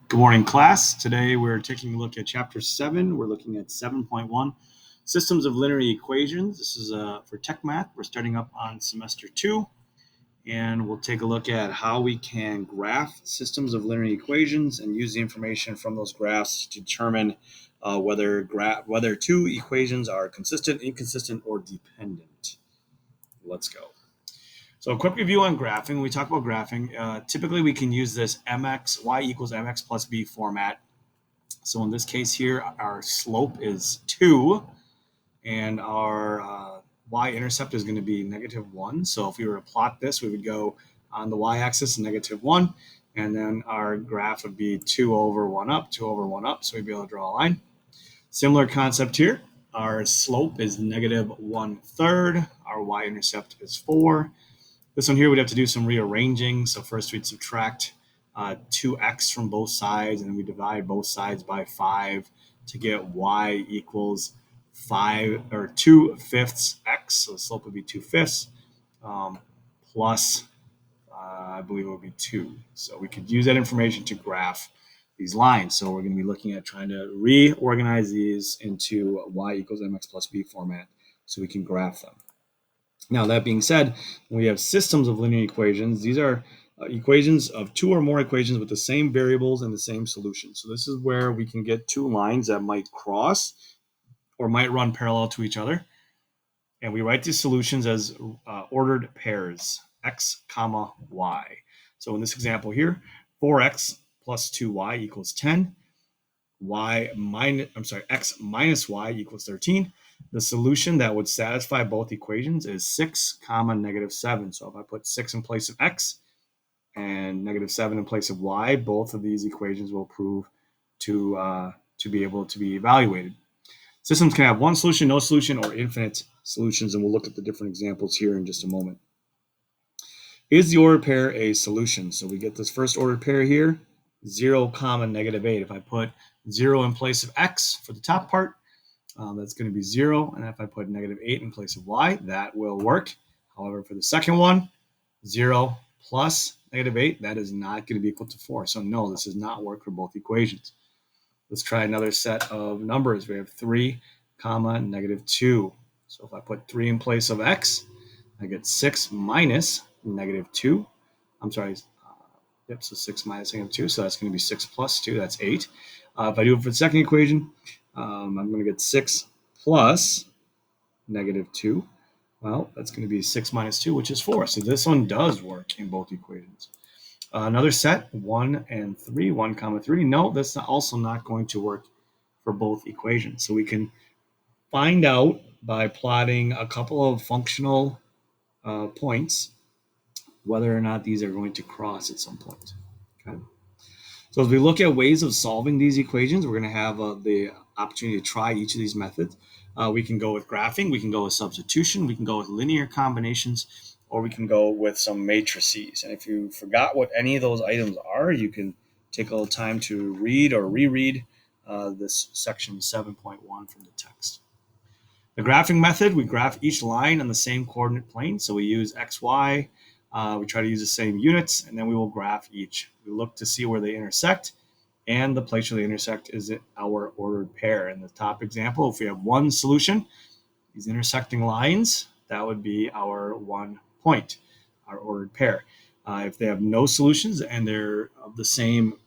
Good morning, class. Today we're taking a look at Chapter 7. We're looking at 7.1, Systems of Linear Equations. This is for Tech Math. We're starting up on Semester 2, and we'll take a look at how we can graph systems of linear equations and use the information from those graphs to determine whether two equations are consistent, inconsistent, or dependent. Let's go. So a quick review on graphing. When we talk about graphing, typically we can use this y equals mx plus b format. So in this case here, our slope is 2, and our y-intercept is going to be -1. So if we were to plot this, we would go on the y-axis -1, and then our graph would be 2 over 1 up, 2 over 1 up, so we'd be able to draw a line. Similar concept here. Our slope is -1/3. Our y-intercept is 4. This one here, we'd have to do some rearranging. So first we'd subtract 2x from both sides, and then we divide both sides by 5 to get y equals 2/5 x. So the slope would be 2/5 plus, I believe it would be 2. So we could use that information to graph these lines. So we're going to be looking at trying to reorganize these into y equals mx plus b format so we can graph them. Now, that being said, when we have systems of linear equations, these are equations of two or more equations with the same variables and the same solution. So this is where we can get two lines that might cross or might run parallel to each other. And we write these solutions as ordered pairs, x comma y. So in this example here, 4x plus 2y equals 10. X minus y equals 13. The solution that would satisfy both equations is 6 comma -7. So if I put 6 in place of x and -7 in place of y, both of these equations will prove to be able to be evaluated. Systems can have one solution, no solution, or infinite solutions, and we'll look at the different examples here in just a moment. Is the ordered pair a solution? So we get this first ordered pair here, 0 comma -8. If I put 0 in place of x for the top part, that's going to be 0. And if I put -8 in place of y, that will work. However, for the second one, 0 plus -8, that is not going to be equal to 4. So no, this does not work for both equations. Let's try another set of numbers. We have 3 comma -2. So if I put 3 in place of x, I get 6 minus -2. I'm sorry. So 6 minus -2. So that's going to be 6 plus 2. That's 8. If I do it for the second equation, I'm going to get 6 plus -2. Well, that's going to be 6 minus 2, which is 4. So this one does work in both equations. Another set, 1 and 3, 1 comma 3. No, that's also not going to work for both equations. So we can find out by plotting a couple of functional points whether or not these are going to cross at some point. Okay. So as we look at ways of solving these equations, we're going to have the opportunity to try each of these methods. We can go with graphing, we can go with substitution, we can go with linear combinations, or we can go with some matrices. And if you forgot what any of those items are, you can take a little time to read or reread this section 7.1 from the text. The graphing method, we graph each line on the same coordinate plane. So we use x, y. We try to use the same units, and then we will graph each. We look to see where they intersect, and the place where they intersect is our ordered pair. In the top example, if we have one solution, these intersecting lines, that would be our one point, our ordered pair. If they have no solutions and they're of the same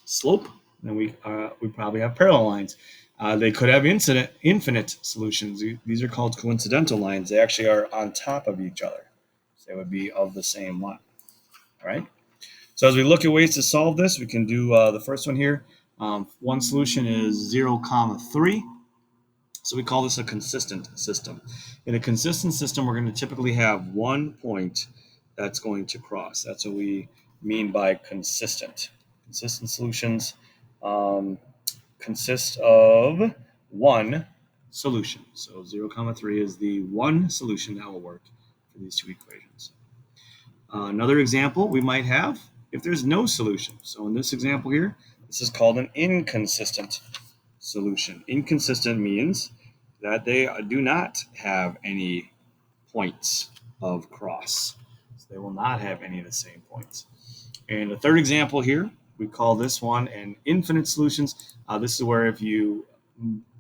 slope, then we probably have parallel lines. They could have infinite solutions. These are called coincidental lines. They actually are on top of each other. So they would be of the same line. All right. So as we look at ways to solve this, we can do the first one here. One solution is 0 comma 3. So we call this a consistent system. In a consistent system, we're going to typically have one point that's going to cross. That's what we mean by consistent. Consistent solutions consist of one solution. So 0 comma 3 is the one solution that will work for these two equations. Another example we might have if there's no solution. So in this example here, this is called an inconsistent solution. Inconsistent means that they do not have any points of cross. So they will not have any of the same points. And the third example here, We call this one an infinite solutions. This is where if you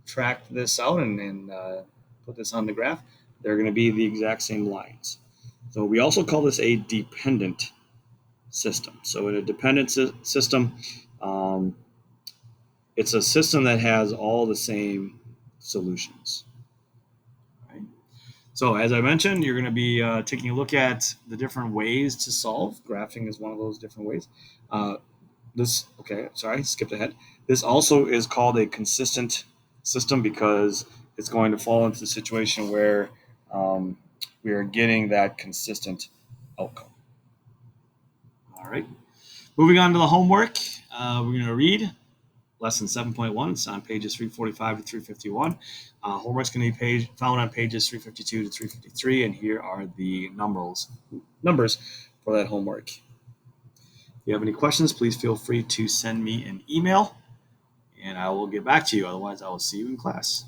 track this out and put this on the graph, they're going to be the exact same lines. So we also call this a dependent system. So in a dependent system, it's a system that has all the same solutions. Right? So as I mentioned, you're going to be taking a look at the different ways to solve. Graphing is one of those different ways. Skipped ahead. This also is called a consistent system because it's going to fall into the situation where we are getting that consistent outcome. All right. Moving on to the homework, we're going to read lesson 7.1. It's on pages 345 to 351. Homework's going to be found on pages 352 to 353, and here are the numbers for that homework. If you have any questions, please feel free to send me an email, and I will get back to you. Otherwise, I will see you in class.